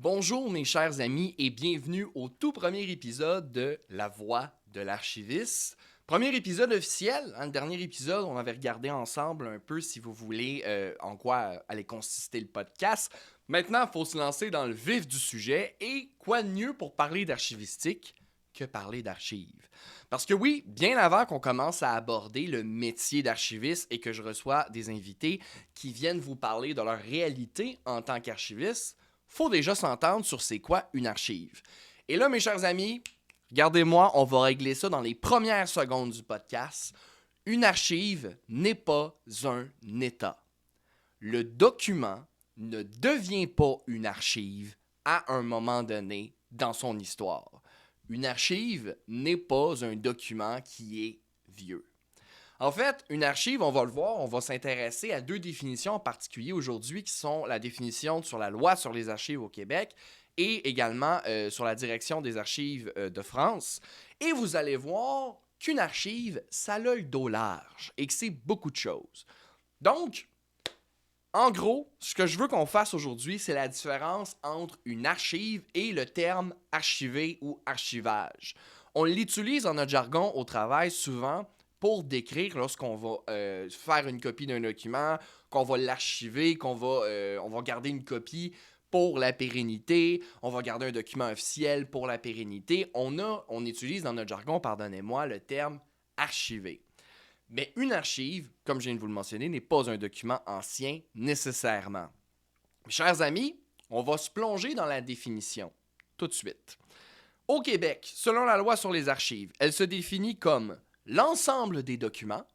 Bonjour mes chers amis et bienvenue au tout premier épisode de La Voix de l'archiviste. Premier épisode officiel, le dernier épisode, on avait regardé ensemble un peu, si vous voulez, en quoi allait consister le podcast. Maintenant, il faut se lancer dans le vif du sujet et quoi de mieux pour parler d'archivistique que parler d'archives. Parce que oui, bien avant qu'on commence à aborder le métier d'archiviste et que je reçois des invités qui viennent vous parler de leur réalité en tant qu'archiviste, faut déjà s'entendre sur c'est quoi une archive. Et là, mes chers amis, regardez-moi, on va régler ça dans les premières secondes du podcast. Une archive n'est pas un état. Le document ne devient pas une archive à un moment donné dans son histoire. Une archive n'est pas un document qui est vieux. En fait, une archive, on va le voir, on va s'intéresser à deux définitions en particulier aujourd'hui qui sont la définition sur la loi sur les archives au Québec et également sur la direction des archives de France. Et vous allez voir qu'une archive, ça a le dos large et que c'est beaucoup de choses. Donc, en gros, ce que je veux qu'on fasse aujourd'hui, c'est la différence entre une archive et le terme archiver ou archivage. On l'utilise dans notre jargon au travail souvent pour décrire lorsqu'on va faire une copie d'un document, qu'on va l'archiver, on va garder une copie pour la pérennité, on va garder un document officiel pour la pérennité. On utilise dans notre jargon, pardonnez-moi, le terme archiver. Mais une archive, comme je viens de vous le mentionner, n'est pas un document ancien nécessairement. Mes chers amis, on va se plonger dans la définition tout de suite. Au Québec, selon la loi sur les archives, elle se définit comme l'ensemble des documents.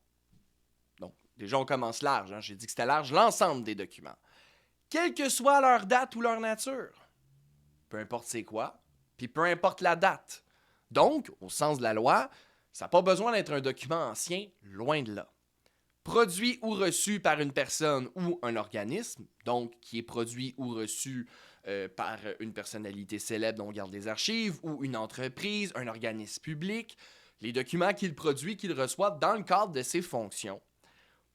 Donc, déjà, on commence large. J'ai dit que c'était large, l'ensemble des documents. Quelle que soit leur date ou leur nature. Peu importe c'est quoi, puis peu importe la date. Donc, au sens de la loi, ça n'a pas besoin d'être un document ancien, loin de là. Produit ou reçu par une personne ou un organisme, donc qui est produit ou reçu par une personnalité célèbre dont on garde des archives, ou une entreprise, un organisme public, les documents qu'il produit, qu'il reçoit dans le cadre de ses fonctions.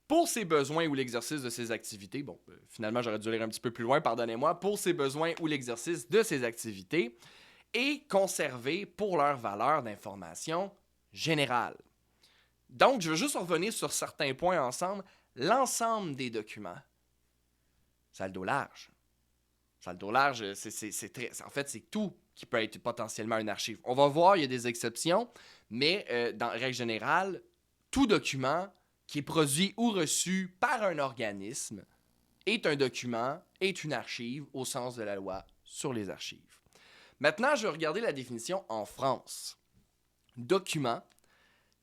Pour ses besoins ou l'exercice de ses activités, finalement j'aurais dû lire un petit peu plus loin, pardonnez-moi, pour ses besoins ou l'exercice de ses activités, et conservés pour leur valeur d'information générale. Donc, je veux juste revenir sur certains points ensemble. L'ensemble des documents, ça a le dos large. Ça a le dos large, en fait, c'est tout qui peut être potentiellement une archive. On va voir, il y a des exceptions, mais dans règle générale, tout document qui est produit ou reçu par un organisme est un document, est une archive au sens de la loi sur les archives. Maintenant, je vais regarder la définition en France. Document,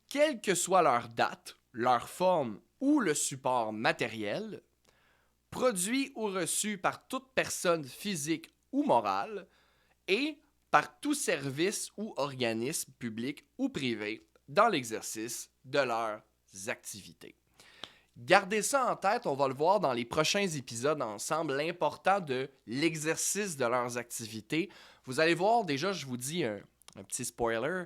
quelle que soit leur date, leur forme ou le support matériel, produit ou reçu par toute personne physique ou morale et par tout service ou organisme public ou privé dans l'exercice de leurs activités. Gardez ça en tête, on va le voir dans les prochains épisodes ensemble, l'important de l'exercice de leurs activités. Vous allez voir, déjà, je vous dis un petit spoiler,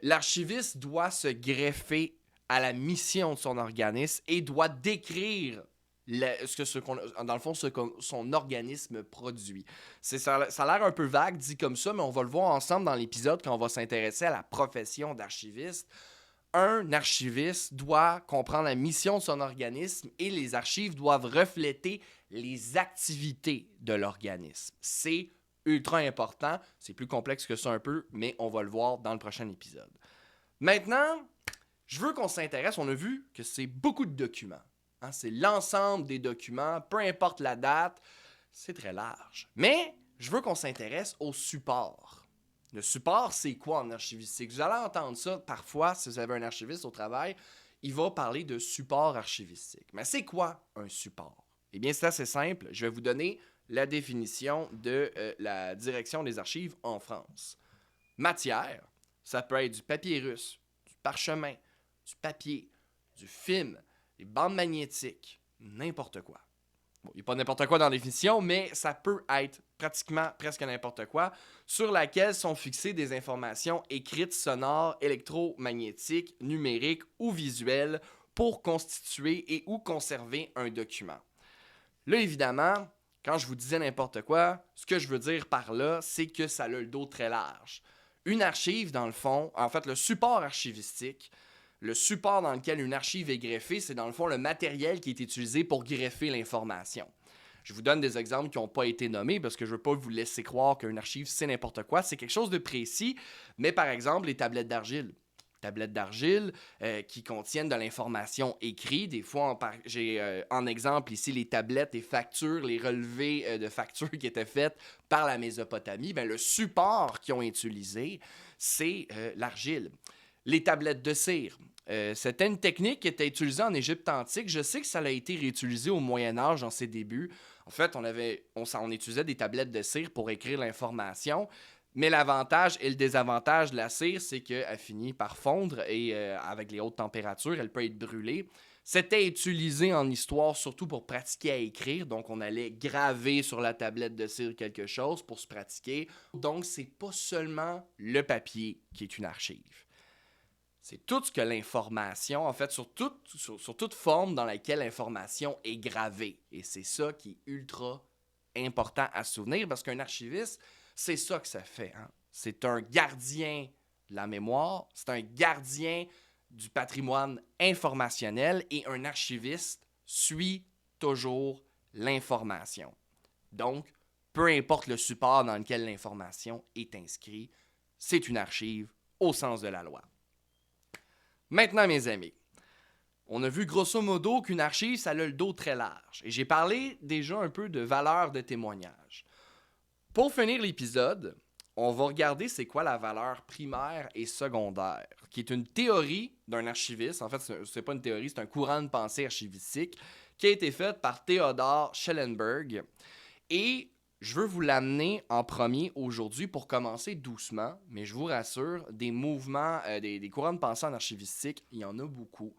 l'archiviste doit se greffer à la mission de son organisme et doit décrire dans le fond, ce que son organisme produit. Ça a l'air un peu vague dit comme ça, mais on va le voir ensemble dans l'épisode quand on va s'intéresser à la profession d'archiviste. Un archiviste doit comprendre la mission de son organisme et les archives doivent refléter les activités de l'organisme. C'est ultra important, c'est plus complexe que ça un peu, mais on va le voir dans le prochain épisode. Maintenant, je veux qu'on s'intéresse, on a vu que c'est beaucoup de documents. C'est l'ensemble des documents, peu importe la date, c'est très large. Mais je veux qu'on s'intéresse au support. Le support, c'est quoi en archivistique? Vous allez entendre ça parfois, si vous avez un archiviste au travail, il va parler de support archivistique. Mais c'est quoi un support? Eh bien, c'est assez simple. Je vais vous donner la définition de la direction des archives en France. Matière, ça peut être du papyrus, du parchemin, du papier, du film, des bandes magnétiques, n'importe quoi. Bon, il n'y a pas n'importe quoi dans la définition, mais ça peut être pratiquement presque n'importe quoi, sur laquelle sont fixées des informations écrites, sonores, électromagnétiques, numériques ou visuelles pour constituer et ou conserver un document. Là, évidemment, Quand je vous disais n'importe quoi, ce que je veux dire par là, c'est que ça a le dos très large. Une archive, dans le fond, en fait, le support archivistique, le support dans lequel une archive est greffée, c'est dans le fond le matériel qui est utilisé pour greffer l'information. Je vous donne des exemples qui n'ont pas été nommés parce que je ne veux pas vous laisser croire qu'une archive, c'est n'importe quoi. C'est quelque chose de précis, mais par exemple, les tablettes d'argile. Tablettes d'argile qui contiennent de l'information écrite. Des fois, j'ai en exemple ici les tablettes, les factures, les relevés de factures qui étaient faites par la Mésopotamie. Ben, le support qu'ils ont utilisé, c'est l'argile. Les tablettes de cire. C'était une technique qui était utilisée en Égypte antique. Je sais que ça a été réutilisé au Moyen Âge dans ses débuts. En fait, on utilisait des tablettes de cire pour écrire l'information. Mais l'avantage et le désavantage de la cire, c'est qu'elle finit par fondre et avec les hautes températures, elle peut être brûlée. C'était utilisé en histoire surtout pour pratiquer à écrire. Donc, on allait graver sur la tablette de cire quelque chose pour se pratiquer. Donc, c'est pas seulement le papier qui est une archive. C'est tout ce que l'information, en fait, sur toute forme dans laquelle l'information est gravée. Et c'est ça qui est ultra important à se souvenir parce qu'un archiviste, c'est ça que ça fait. Hein? C'est un gardien de la mémoire, c'est un gardien du patrimoine informationnel et un archiviste suit toujours l'information. Donc, peu importe le support dans lequel l'information est inscrite, c'est une archive au sens de la loi. Maintenant, mes amis, on a vu grosso modo qu'une archive, ça a le dos très large. Et j'ai parlé déjà un peu de valeur de témoignage. Pour finir l'épisode, on va regarder c'est quoi la valeur primaire et secondaire, qui est une théorie d'un archiviste. En fait, c'est pas une théorie, c'est un courant de pensée archivistique qui a été fait par Theodore Schellenberg. Et je veux vous l'amener en premier aujourd'hui pour commencer doucement, mais je vous rassure, des mouvements, des courants de pensée en archivistique, il y en a beaucoup.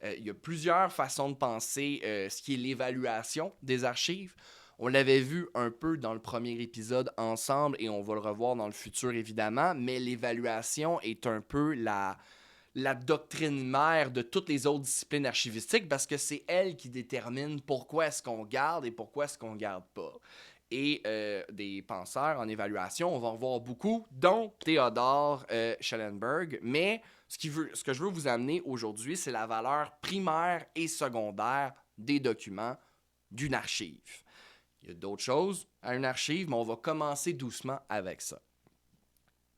Il y a plusieurs façons de penser ce qui est l'évaluation des archives. On l'avait vu un peu dans le premier épisode ensemble et on va le revoir dans le futur évidemment, mais l'évaluation est un peu la doctrine mère de toutes les autres disciplines archivistiques parce que c'est elle qui détermine pourquoi est-ce qu'on garde et pourquoi est-ce qu'on garde pas. Et des penseurs en évaluation, on va en voir beaucoup, dont Theodore Schellenberg, mais ce que je veux vous amener aujourd'hui, c'est la valeur primaire et secondaire des documents d'une archive. Il y a d'autres choses à une archive, mais on va commencer doucement avec ça.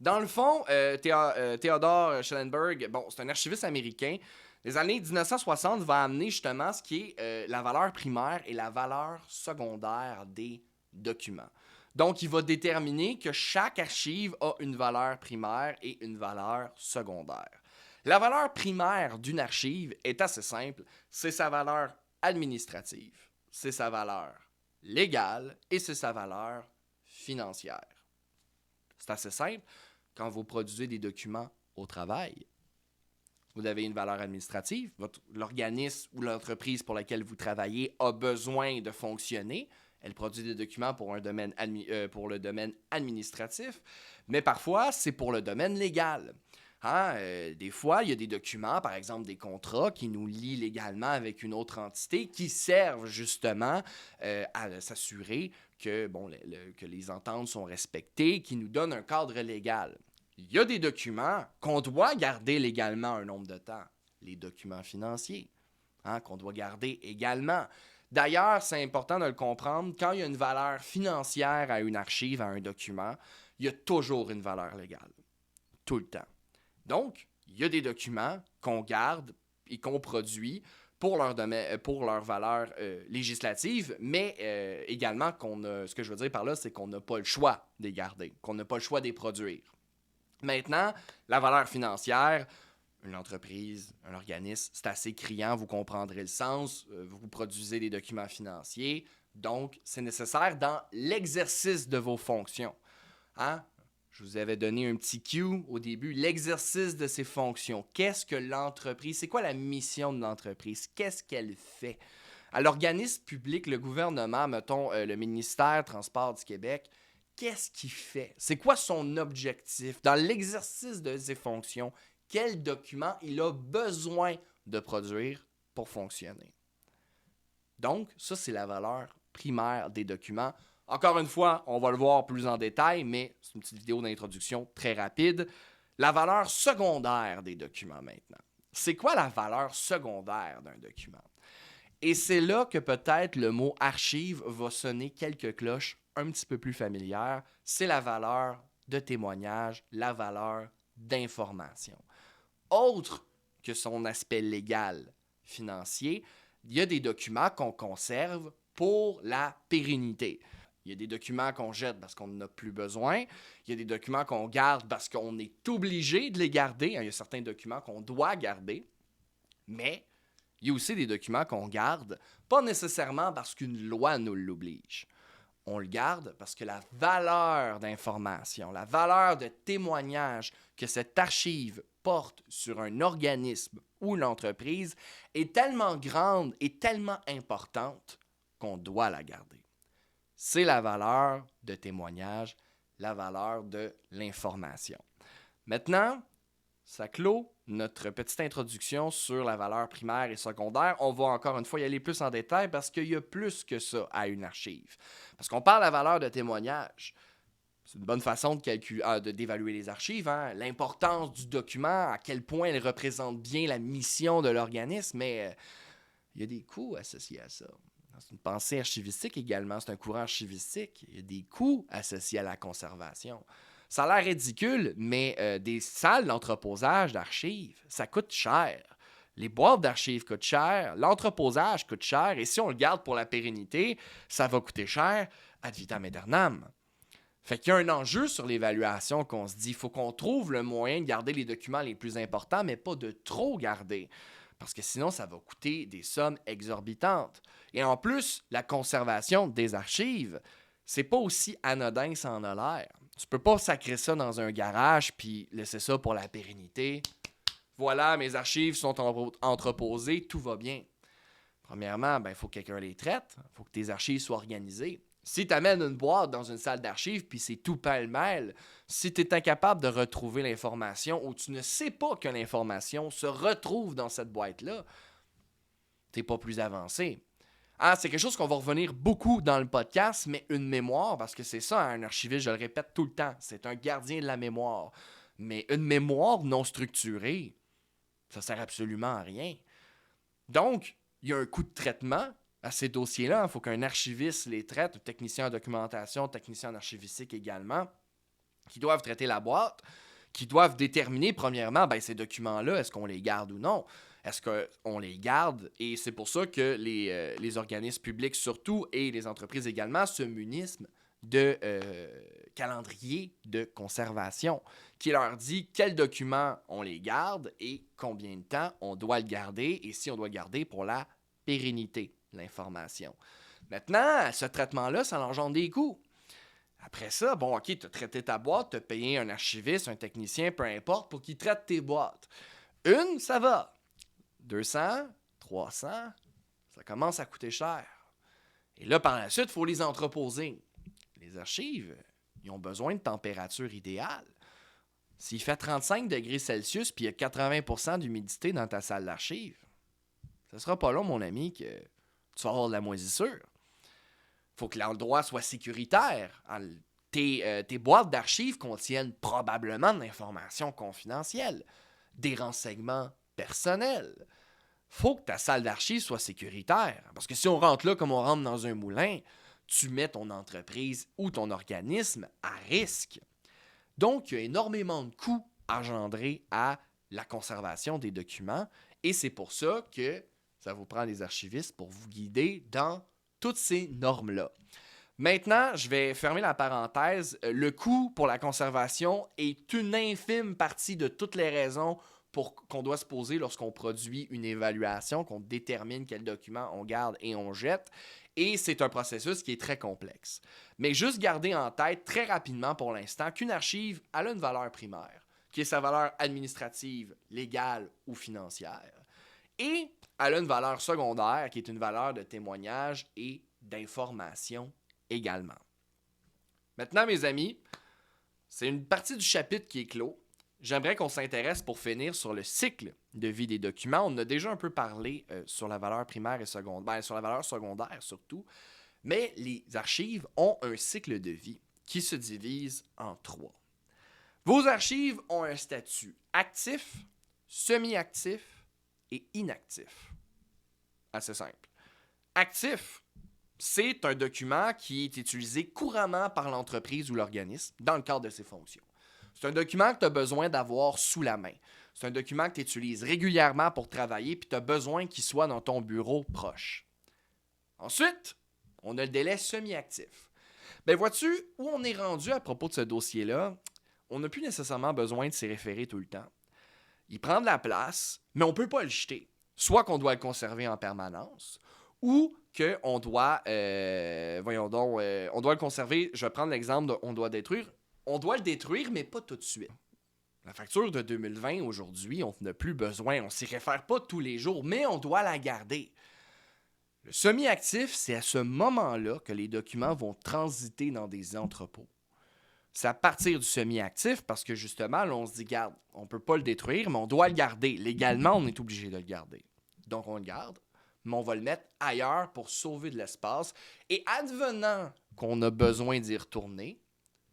Dans le fond, Theodore Schellenberg, c'est un archiviste américain. Les années 1960 va amener justement ce qui est la valeur primaire et la valeur secondaire des documents. Donc, il va déterminer que chaque archive a une valeur primaire et une valeur secondaire. La valeur primaire d'une archive est assez simple. C'est sa valeur administrative, c'est sa valeur légale et c'est sa valeur financière. C'est assez simple. Quand vous produisez des documents au travail, vous avez une valeur administrative. L'organisme ou l'entreprise pour laquelle vous travaillez a besoin de fonctionner. Elle produit des documents pour le domaine administratif, mais parfois, c'est pour le domaine légal. Des fois, il y a des documents, par exemple des contrats, qui nous lient légalement avec une autre entité, qui servent justement à s'assurer que les ententes sont respectées, qui nous donnent un cadre légal. Il y a des documents qu'on doit garder légalement un nombre de temps. Les documents financiers, qu'on doit garder également. D'ailleurs, c'est important de le comprendre, quand il y a une valeur financière à une archive, à un document, il y a toujours une valeur légale. Tout le temps. Donc, il y a des documents qu'on garde et qu'on produit pour leur valeur législative, mais également ce que je veux dire par là, c'est qu'on n'a pas le choix de les garder, qu'on n'a pas le choix de les produire. Maintenant, la valeur financière, une entreprise, un organisme, c'est assez criant, vous comprendrez le sens, vous produisez des documents financiers, donc c'est nécessaire dans l'exercice de vos fonctions. Je vous avais donné un petit cue au début, l'exercice de ces fonctions. Qu'est-ce que l'entreprise, c'est quoi la mission de l'entreprise? Qu'est-ce qu'elle fait? À l'organisme public, le gouvernement, mettons le ministère Transport du Québec, qu'est-ce qu'il fait? C'est quoi son objectif? Dans l'exercice de ses fonctions, quel document il a besoin de produire pour fonctionner? Donc, ça, c'est la valeur primaire des documents. Encore une fois, on va le voir plus en détail, mais c'est une petite vidéo d'introduction très rapide. La valeur secondaire des documents maintenant. C'est quoi la valeur secondaire d'un document? Et c'est là que peut-être le mot archive va sonner quelques cloches un petit peu plus familières. C'est la valeur de témoignage, la valeur d'information. Autre que son aspect légal, financier, il y a des documents qu'on conserve pour la pérennité. Il y a des documents qu'on jette parce qu'on n'en a plus besoin. Il y a des documents qu'on garde parce qu'on est obligé de les garder. Il y a certains documents qu'on doit garder. Mais il y a aussi des documents qu'on garde, pas nécessairement parce qu'une loi nous l'oblige. On le garde parce que la valeur d'information, la valeur de témoignage que cette archive porte sur un organisme ou une entreprise est tellement grande et tellement importante qu'on doit la garder. C'est la valeur de témoignage, la valeur de l'information. Maintenant, ça clôt notre petite introduction sur la valeur primaire et secondaire. On va encore une fois y aller plus en détail parce qu'il y a plus que ça à une archive. Parce qu'on parle de la valeur de témoignage. C'est une bonne façon d'évaluer les archives, hein? L'importance du document, à quel point elle représente bien la mission de l'organisme, mais il y a des coûts associés à ça. C'est une pensée archivistique également, c'est un courant archivistique. Il y a des coûts associés à la conservation. Ça a l'air ridicule, mais des salles d'entreposage d'archives, ça coûte cher. Les boîtes d'archives coûtent cher, l'entreposage coûte cher, et si on le garde pour la pérennité, ça va coûter cher ad vitam aeternam. Fait qu'il y a un enjeu sur l'évaluation qu'on se dit, il faut qu'on trouve le moyen de garder les documents les plus importants, mais pas de trop garder. Parce que sinon, ça va coûter des sommes exorbitantes. Et en plus, la conservation des archives, c'est pas aussi anodin que ça en a l'air. Tu peux pas sacrer ça dans un garage puis laisser ça pour la pérennité. Voilà, mes archives sont entreposées, tout va bien. Premièrement, il faut que quelqu'un les traite, il faut que tes archives soient organisées. Si tu amènes une boîte dans une salle d'archives puis c'est tout pêle-mêle, si tu es incapable de retrouver l'information ou tu ne sais pas que l'information se retrouve dans cette boîte-là, tu n'es pas plus avancé. Ah, c'est quelque chose qu'on va revenir beaucoup dans le podcast, mais une mémoire, parce que c'est ça, un archiviste, je le répète tout le temps, c'est un gardien de la mémoire. Mais une mémoire non structurée, ça sert absolument à rien. Donc, il y a un coût de traitement à ces dossiers-là. Il faut qu'un archiviste les traite, un technicien en documentation, technicien en archivistique également, qui doivent traiter la boîte, qui doivent déterminer, premièrement, ces documents-là, est-ce qu'on les garde ou non? Est-ce qu'on les garde? Et c'est pour ça que les organismes publics surtout et les entreprises également se munissent de calendrier de conservation qui leur dit quels documents on les garde et combien de temps on doit le garder et si on doit le garder pour la pérennité de l'information. Maintenant, ce traitement-là, ça engendre des coûts. Après ça, OK, tu as traité ta boîte, tu as payé un archiviste, un technicien, peu importe, pour qu'il traite tes boîtes. Une, ça va. 200, 300, ça commence à coûter cher. Et là, par la suite, il faut les entreposer. Les archives, ils ont besoin de température idéale. S'il fait 35 degrés Celsius puis il y a 80% d'humidité dans ta salle d'archives, ça sera pas long, mon ami, que tu vas avoir de la moisissure. Il faut que l'endroit soit sécuritaire. Tes boîtes d'archives contiennent probablement de l'information confidentielle, des renseignements personnels. Faut que ta salle d'archives soit sécuritaire. Parce que si on rentre là comme on rentre dans un moulin, tu mets ton entreprise ou ton organisme à risque. Donc, il y a énormément de coûts engendrés à la conservation des documents et c'est pour ça que ça vous prend des archivistes pour vous guider dans toutes ces normes-là. Maintenant, je vais fermer la parenthèse. Le coût pour la conservation est une infime partie de toutes les raisons qu'on doit se poser lorsqu'on produit une évaluation, qu'on détermine quel document on garde et on jette. Et c'est un processus qui est très complexe. Mais juste garder en tête très rapidement pour l'instant qu'une archive a une valeur primaire, qui est sa valeur administrative, légale ou financière. Et elle a une valeur secondaire, qui est une valeur de témoignage et d'information également. Maintenant, mes amis, c'est une partie du chapitre qui est clos. J'aimerais qu'on s'intéresse pour finir sur le cycle de vie des documents. On a déjà un peu parlé sur la valeur primaire et secondaire, sur la valeur secondaire surtout. Mais les archives ont un cycle de vie qui se divise en 3. Vos archives ont un statut actif, semi-actif et inactif. Assez simple. Actif, c'est un document qui est utilisé couramment par l'entreprise ou l'organisme dans le cadre de ses fonctions. C'est un document que tu as besoin d'avoir sous la main. C'est un document que tu utilises régulièrement pour travailler puis tu as besoin qu'il soit dans ton bureau proche. Ensuite, on a le délai semi-actif. Ben vois-tu, où on est rendu à propos de ce dossier-là, on n'a plus nécessairement besoin de s'y référer tout le temps. Il prend de la place, mais on ne peut pas le jeter. Soit qu'on doit le conserver en permanence, ou qu'on doit, on doit le conserver. Je vais prendre l'exemple de on doit détruire. On doit le détruire, mais pas tout de suite. La facture de 2020, aujourd'hui, on n'a plus besoin. On ne s'y réfère pas tous les jours, mais on doit la garder. Le semi-actif, c'est à ce moment-là que les documents vont transiter dans des entrepôts. C'est à partir du semi-actif parce que justement, là, on se dit, garde, on ne peut pas le détruire, mais on doit le garder. Légalement, on est obligé de le garder. Donc, on le garde, mais on va le mettre ailleurs pour sauver de l'espace. Et advenant qu'on a besoin d'y retourner,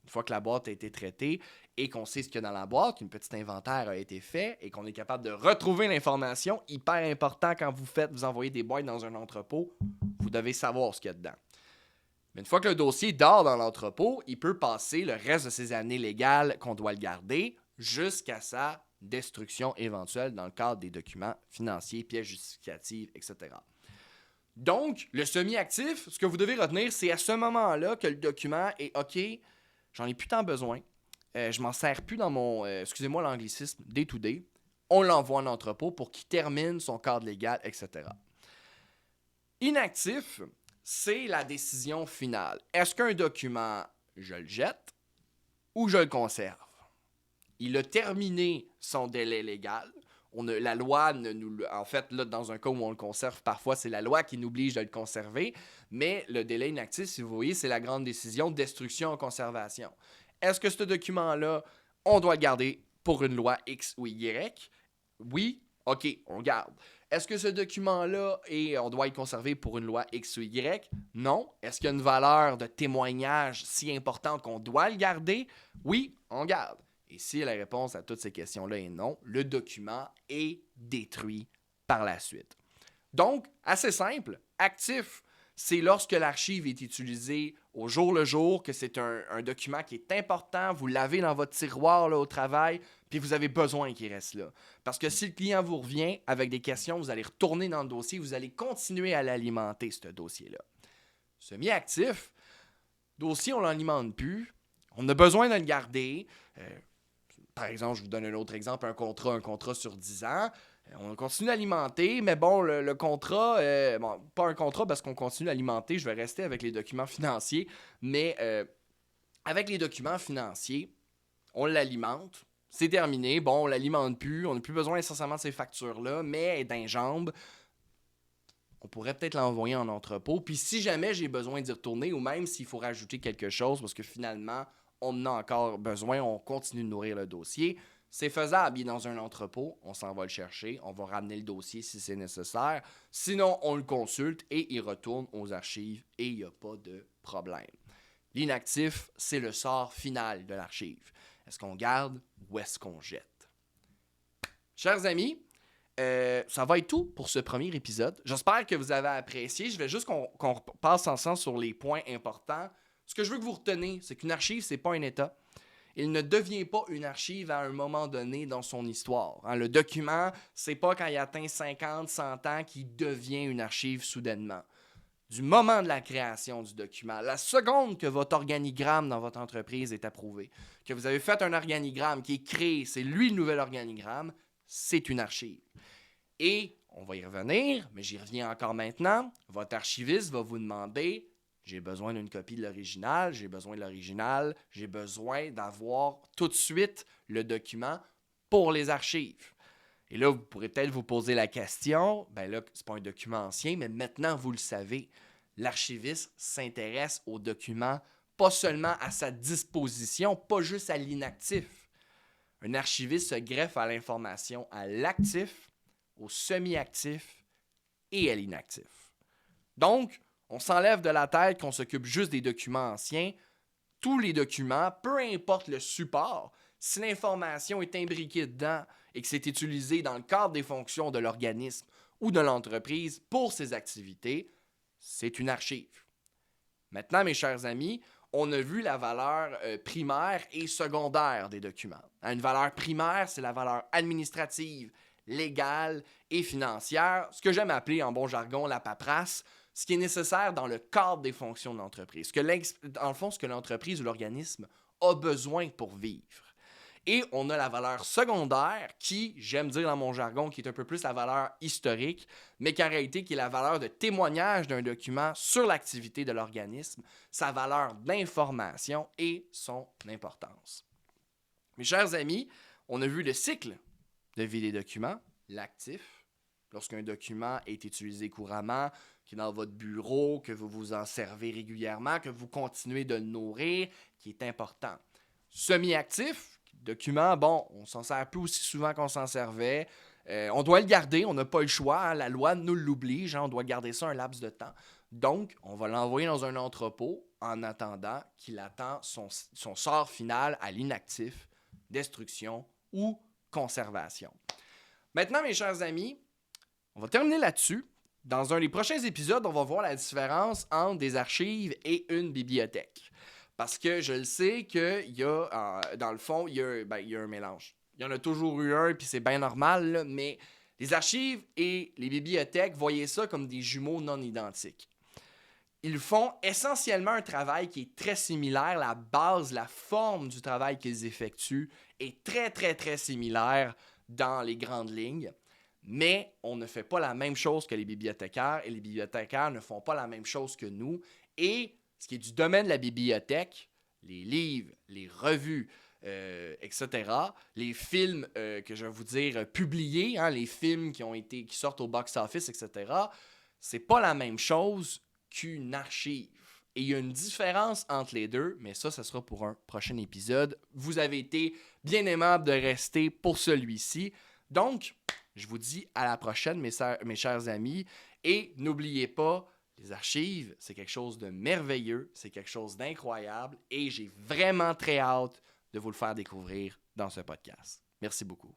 une fois que la boîte a été traitée et qu'on sait ce qu'il y a dans la boîte, qu'une petite inventaire a été fait et qu'on est capable de retrouver l'information, hyper important quand vous envoyez des boîtes dans un entrepôt, vous devez savoir ce qu'il y a dedans. Mais une fois que le dossier dort dans l'entrepôt, il peut passer le reste de ses années légales qu'on doit le garder jusqu'à sa destruction éventuelle dans le cadre des documents financiers, pièces justificatives, etc. Donc, le semi-actif, ce que vous devez retenir, c'est à ce moment-là que le document est OK, j'en ai plus tant besoin, je m'en sers plus dans mon, excusez-moi l'anglicisme, day-to-day, on l'envoie en entrepôt pour qu'il termine son cadre légal, etc. Inactif, c'est la décision finale. Est-ce qu'un document, je le jette ou je le conserve? Il a terminé son délai légal. La loi, en fait, là, dans un cas où on le conserve, parfois, c'est la loi qui nous oblige de le conserver. Mais le délai inactif, si vous voyez, c'est la grande décision de destruction en conservation. Est-ce que ce document-là, on doit le garder pour une loi X ou Y? Oui, OK, on garde. Est-ce que ce document-là, on doit le conserver pour une loi X ou Y? Non. Est-ce qu'il y a une valeur de témoignage si importante qu'on doit le garder? Oui, on garde. Et si la réponse à toutes ces questions-là est non, le document est détruit par la suite. Donc, assez simple, actif, c'est lorsque l'archive est utilisée au jour le jour, que c'est un document qui est important, vous l'avez dans votre tiroir là, au travail, puis vous avez besoin qu'il reste là. Parce que si le client vous revient avec des questions, vous allez retourner dans le dossier, vous allez continuer à l'alimenter, ce dossier-là. Semi-actif, dossier, on ne l'alimente plus, on a besoin de le garder. Par exemple, je vous donne un autre exemple, un contrat sur 10 ans. On continue d'alimenter, mais bon, le contrat, pas un contrat parce qu'on continue d'alimenter, je vais rester avec les documents financiers, mais avec les documents financiers, on l'alimente, c'est terminé, bon, on l'alimente plus, on n'a plus besoin nécessairement de ces factures-là, mais d'un jambe, on pourrait peut-être l'envoyer en entrepôt, puis si jamais j'ai besoin d'y retourner, ou même s'il faut rajouter quelque chose, parce que finalement, on en a encore besoin, on continue de nourrir le dossier, c'est faisable, il est dans un entrepôt, on s'en va le chercher, on va ramener le dossier si c'est nécessaire. Sinon, on le consulte et il retourne aux archives et il n'y a pas de problème. L'inactif, c'est le sort final de l'archive. Est-ce qu'on garde ou est-ce qu'on jette? Chers amis, ça va être tout pour ce premier épisode. J'espère que vous avez apprécié. Je vais juste qu'on passe ensemble sur les points importants. Ce que je veux que vous retenez, c'est qu'une archive, c'est pas un état. Il ne devient pas une archive à un moment donné dans son histoire. Le document, c'est pas quand il atteint 50, 100 ans qu'il devient une archive soudainement. Du moment de la création du document, la seconde que votre organigramme dans votre entreprise est approuvé, que vous avez fait un organigramme qui est créé, c'est lui le nouvel organigramme, c'est une archive. Et on va y revenir, mais j'y reviens encore maintenant. Votre archiviste va vous demander... J'ai besoin d'une copie de l'original, j'ai besoin d'avoir tout de suite le document pour les archives. Et là, vous pourrez peut-être vous poser la question, ben là, c'est pas un document ancien, mais maintenant, vous le savez, l'archiviste s'intéresse au document, pas seulement à sa disposition, pas juste à l'inactif. Un archiviste se greffe à l'information à l'actif, au semi-actif et à l'inactif. Donc, On s'enlève de la tête qu'on s'occupe juste des documents anciens. Tous les documents, peu importe le support, si l'information est imbriquée dedans et que c'est utilisé dans le cadre des fonctions de l'organisme ou de l'entreprise pour ses activités, c'est une archive. Maintenant, mes chers amis, on a vu la valeur primaire et secondaire des documents. Une valeur primaire, c'est la valeur administrative, légale et financière, ce que j'aime appeler en bon jargon la paperasse, ce qui est nécessaire dans le cadre des fonctions de l'entreprise. Dans le fond, ce que l'entreprise ou l'organisme a besoin pour vivre. Et on a la valeur secondaire qui, j'aime dire dans mon jargon, qui est un peu plus la valeur historique, mais qu'en réalité qui est la valeur de témoignage d'un document sur l'activité de l'organisme, sa valeur d'information et son importance. Mes chers amis, on a vu le cycle de vie des documents, l'actif, lorsqu'un document est utilisé couramment, qui est dans votre bureau, que vous vous en servez régulièrement, que vous continuez de le nourrir, qui est important. Semi-actif, document, bon, on s'en sert plus aussi souvent qu'on s'en servait. On doit le garder, on n'a pas le choix. Hein, la loi nous l'oblige, hein, on doit garder ça un laps de temps. Donc, on va l'envoyer dans un entrepôt en attendant qu'il attend son sort final à l'inactif, destruction ou conservation. Maintenant, mes chers amis, on va terminer là-dessus. Dans un des prochains épisodes, on va voir la différence entre des archives et une bibliothèque. Parce que je le sais qu'il y a, dans le fond, il y a un mélange. Il y en a toujours eu un, puis c'est bien normal, là, mais les archives et les bibliothèques, voyez ça comme des jumeaux non identiques. Ils font essentiellement un travail qui est très similaire. La base, la forme du travail qu'ils effectuent est très, très, très similaire dans les grandes lignes. Mais on ne fait pas la même chose que les bibliothécaires et les bibliothécaires ne font pas la même chose que nous. Et ce qui est du domaine de la bibliothèque, les livres, les revues, etc., les films que je vais vous dire publiés, hein, les films qui sortent au box-office, etc., c'est pas la même chose qu'une archive. Et il y a une différence entre les deux, mais ça sera pour un prochain épisode. Vous avez été bien aimable de rester pour celui-ci. Donc, je vous dis à la prochaine, mes chers amis. Et n'oubliez pas, les archives, c'est quelque chose de merveilleux, c'est quelque chose d'incroyable et j'ai vraiment très hâte de vous le faire découvrir dans ce podcast. Merci beaucoup.